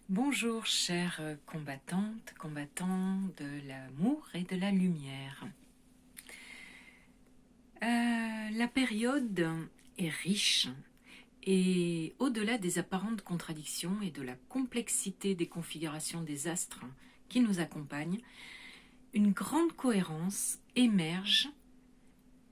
Bonjour chères combattantes, combattants de l'amour et de la lumière. La période est riche et au-delà des apparentes contradictions et de la complexité des configurations des astres qui nous accompagnent, une grande cohérence émerge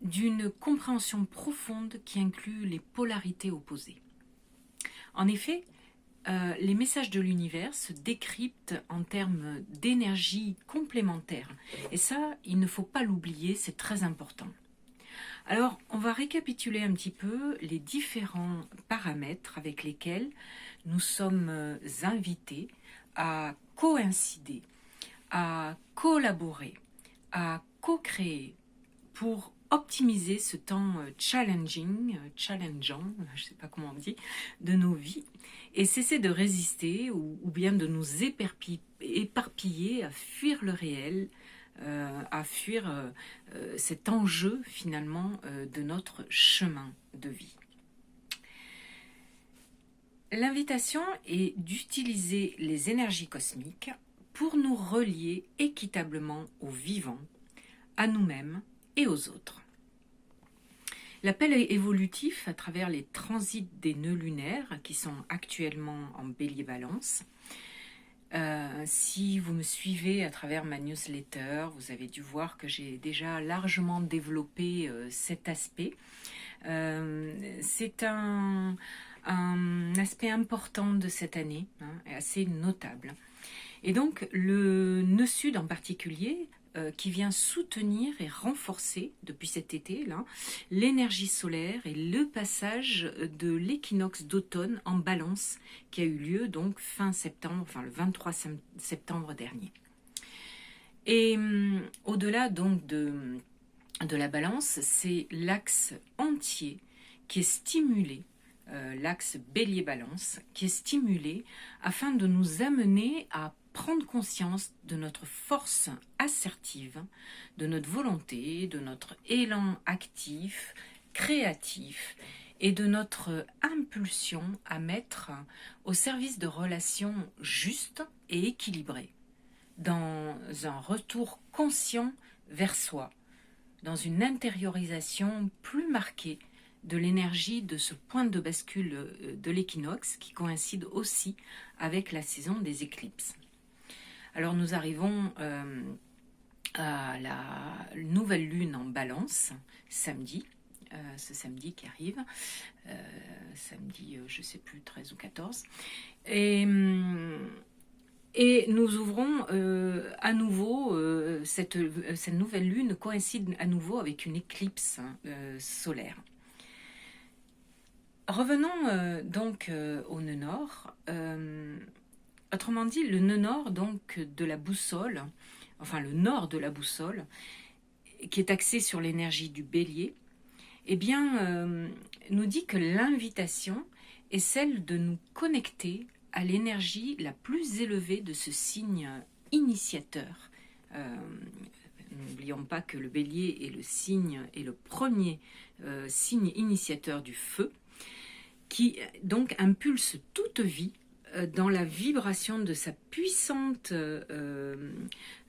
d'une compréhension profonde qui inclut les polarités opposées. En effet, les messages de l'univers se décryptent en termes d'énergie complémentaire. Et ça, il ne faut pas l'oublier, c'est très important. Alors, on va récapituler un petit peu les différents paramètres avec lesquels nous sommes invités à coïncider, à collaborer, à co-créer pour optimiser ce temps challengeant, je ne sais pas comment on dit, de nos vies, et cesser de résister ou bien de nous éparpiller à fuir le réel, à fuir cet enjeu finalement de notre chemin de vie. L'invitation est d'utiliser les énergies cosmiques pour nous relier équitablement au vivant, à nous-mêmes et aux autres. L'appel est évolutif à travers les transits des nœuds lunaires qui sont actuellement en Bélier-Balance. Si vous me suivez à travers ma newsletter, vous avez dû voir que j'ai déjà largement développé cet aspect. C'est un aspect important de cette année, et assez notable. Et donc le nœud sud en particulier, qui vient soutenir et renforcer depuis cet été là l'énergie solaire et le passage de l'équinoxe d'automne en Balance qui a eu lieu donc fin septembre, enfin le 23 septembre dernier. Et au-delà donc de la Balance, c'est l'axe entier qui est stimulé, l'axe Bélier-Balance, qui est stimulé afin de nous amener à prendre conscience de notre force assertive, de notre volonté, de notre élan actif, créatif et de notre impulsion à mettre au service de relations justes et équilibrées, dans un retour conscient vers soi, dans une intériorisation plus marquée de l'énergie de ce point de bascule de l'équinoxe qui coïncide aussi avec la saison des éclipses. Alors nous arrivons à la nouvelle lune en Balance, samedi, ce samedi qui arrive, samedi je ne sais plus, 13 ou 14, et nous ouvrons à nouveau, cette nouvelle lune coïncide à nouveau avec une éclipse solaire. Revenons donc au nœud nord. Autrement dit, le nœud nord donc, de la boussole, enfin le nord de la boussole, qui est axé sur l'énergie du bélier, eh bien, nous dit que l'invitation est celle de nous connecter à l'énergie la plus élevée de ce signe initiateur. N'oublions pas que le bélier est le premier signe initiateur du feu, qui donc impulse toute vie dans la vibration de sa puissante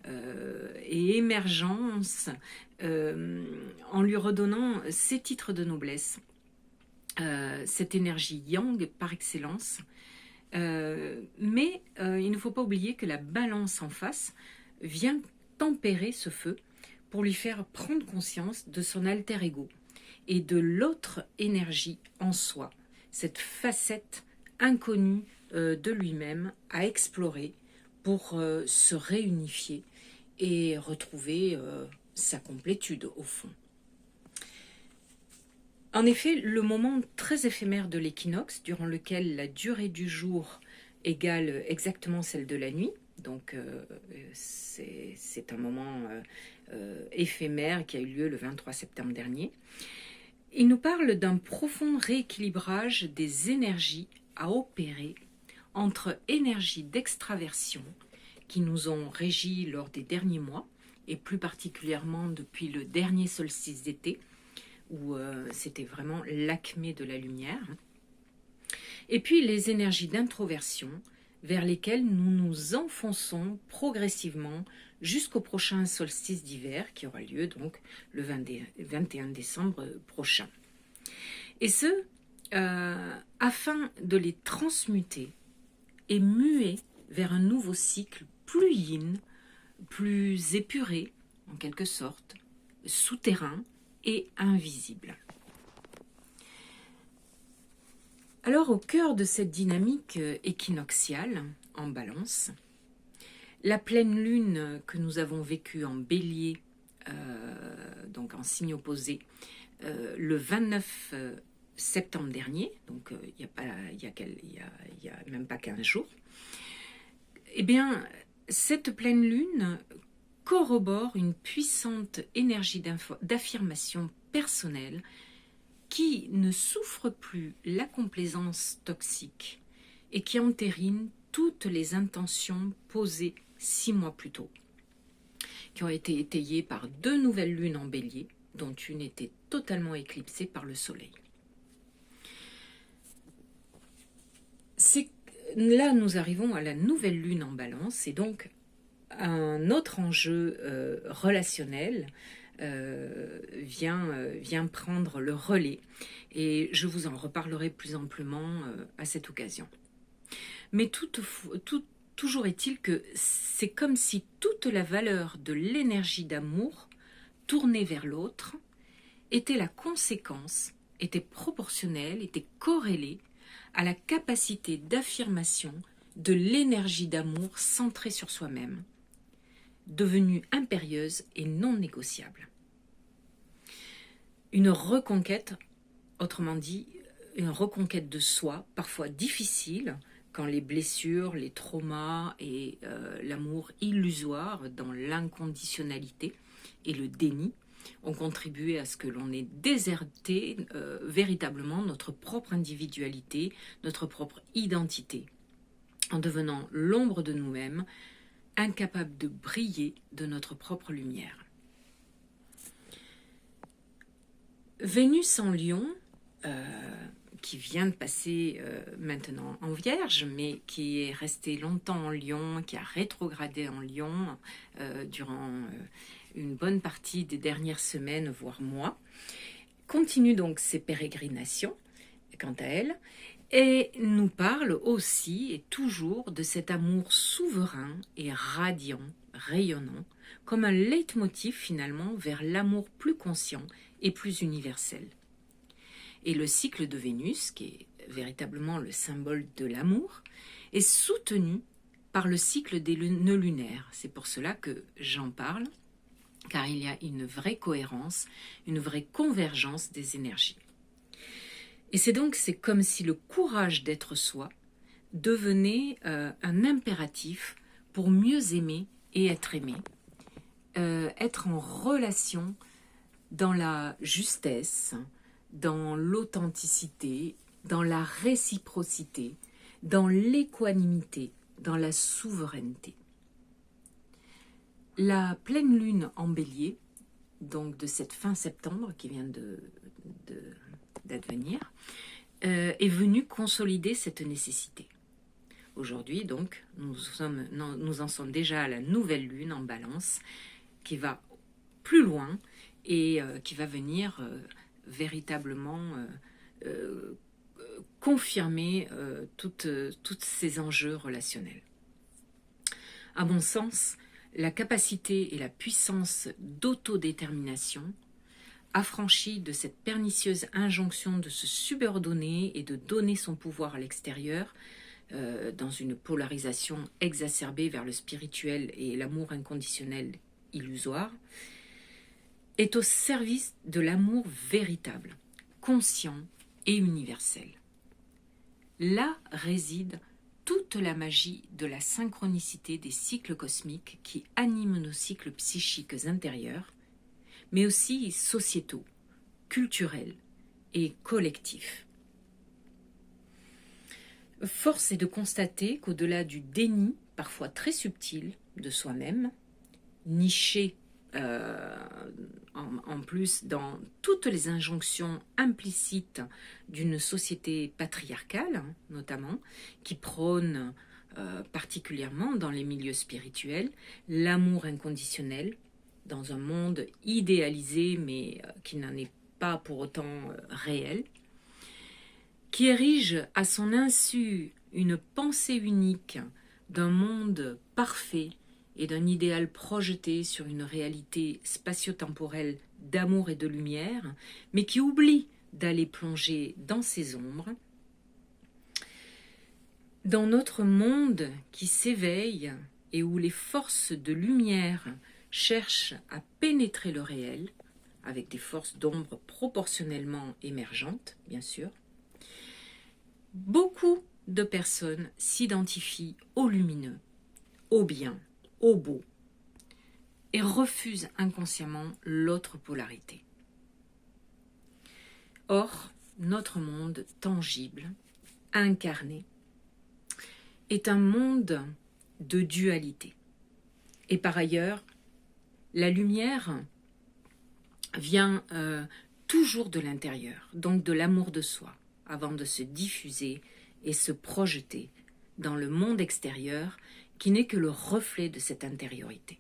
et émergence, en lui redonnant ses titres de noblesse, cette énergie yang par excellence. Mais il ne faut pas oublier que la Balance en face vient tempérer ce feu pour lui faire prendre conscience de son alter ego et de l'autre énergie en soi, cette facette inconnue de lui-même à explorer pour se réunifier et retrouver sa complétude au fond. En effet, le moment très éphémère de l'équinoxe, durant lequel la durée du jour égale exactement celle de la nuit, donc c'est un moment éphémère qui a eu lieu le 23 septembre dernier, il nous parle d'un profond rééquilibrage des énergies à opérer entre énergies d'extraversion qui nous ont régis lors des derniers mois, et plus particulièrement depuis le dernier solstice d'été, où c'était vraiment l'acmé de la lumière, et puis les énergies d'introversion, vers lesquels nous nous enfonçons progressivement jusqu'au prochain solstice d'hiver qui aura lieu donc le 21 décembre prochain. Et ce, afin de les transmuter et muer vers un nouveau cycle plus yin, plus épuré en quelque sorte, souterrain et invisible. Alors, au cœur de cette dynamique équinoxiale, en balance, la pleine lune que nous avons vécue en bélier, donc en signe opposé, le 29 septembre dernier, donc il y a même pas 15 jours, eh bien, cette pleine lune corrobore une puissante énergie d'affirmation personnelle qui ne souffre plus la complaisance toxique et qui entérine toutes les intentions posées 6 mois plus tôt, qui ont été étayées par 2 nouvelles lunes en bélier, dont une était totalement éclipsée par le soleil. Là, nous arrivons à la nouvelle lune en balance, et donc un autre enjeu relationnel vient prendre le relais, et je vous en reparlerai plus amplement à cette occasion. Mais toujours est-il que c'est comme si toute la valeur de l'énergie d'amour tournée vers l'autre était la conséquence, était proportionnelle, était corrélée à la capacité d'affirmation de l'énergie d'amour centrée sur soi-même, devenue impérieuse et non négociable. Une reconquête, autrement dit, une reconquête de soi, parfois difficile, quand les blessures, les traumas et l'amour illusoire dans l'inconditionnalité et le déni ont contribué à ce que l'on ait déserté véritablement notre propre individualité, notre propre identité, en devenant l'ombre de nous-mêmes, incapable de briller de notre propre lumière. Vénus en Lion, qui vient de passer maintenant en Vierge, mais qui est resté longtemps en Lion, qui a rétrogradé en Lion durant une bonne partie des dernières semaines, voire mois, continue donc ses pérégrinations, quant à elle, et nous parle aussi et toujours de cet amour souverain et radiant, rayonnant, comme un leitmotiv finalement vers l'amour plus conscient et plus universel. Et le cycle de Vénus, qui est véritablement le symbole de l'amour, est soutenu par le cycle des nœuds lunaires. C'est pour cela que j'en parle, car il y a une vraie cohérence, une vraie convergence des énergies. Et c'est comme si le courage d'être soi devenait un impératif pour mieux aimer et être aimé, être en relation dans la justesse, dans l'authenticité, dans la réciprocité, dans l'équanimité, dans la souveraineté. La pleine lune en bélier, donc de cette fin septembre qui vient d'advenir, est venue consolider cette nécessité. Aujourd'hui, donc, nous en sommes déjà à la nouvelle lune en balance qui va plus loin et qui va venir véritablement confirmer tous ces enjeux relationnels. À mon sens, la capacité et la puissance d'autodétermination, affranchie de cette pernicieuse injonction de se subordonner et de donner son pouvoir à l'extérieur, dans une polarisation exacerbée vers le spirituel et l'amour inconditionnel illusoire, est au service de l'amour véritable, conscient et universel. Là réside toute la magie de la synchronicité des cycles cosmiques qui animent nos cycles psychiques intérieurs, mais aussi sociétaux, culturels et collectifs. Force est de constater qu'au-delà du déni, parfois très subtil, de soi-même, niché en plus dans toutes les injonctions implicites d'une société patriarcale, notamment, qui prône particulièrement dans les milieux spirituels, l'amour inconditionnel, dans un monde idéalisé mais qui n'en est pas pour autant réel, qui érige à son insu une pensée unique d'un monde parfait et d'un idéal projeté sur une réalité spatio-temporelle d'amour et de lumière, mais qui oublie d'aller plonger dans ses ombres. Dans notre monde qui s'éveille et où les forces de lumière cherchent à pénétrer le réel, avec des forces d'ombre proportionnellement émergentes, bien sûr, beaucoup de personnes s'identifient au lumineux, au bien, au beau, et refusent inconsciemment l'autre polarité. Or, notre monde tangible, incarné, est un monde de dualité. Et par ailleurs, la lumière vient toujours de l'intérieur, donc de l'amour de soi, avant de se diffuser et se projeter dans le monde extérieur qui n'est que le reflet de cette intériorité.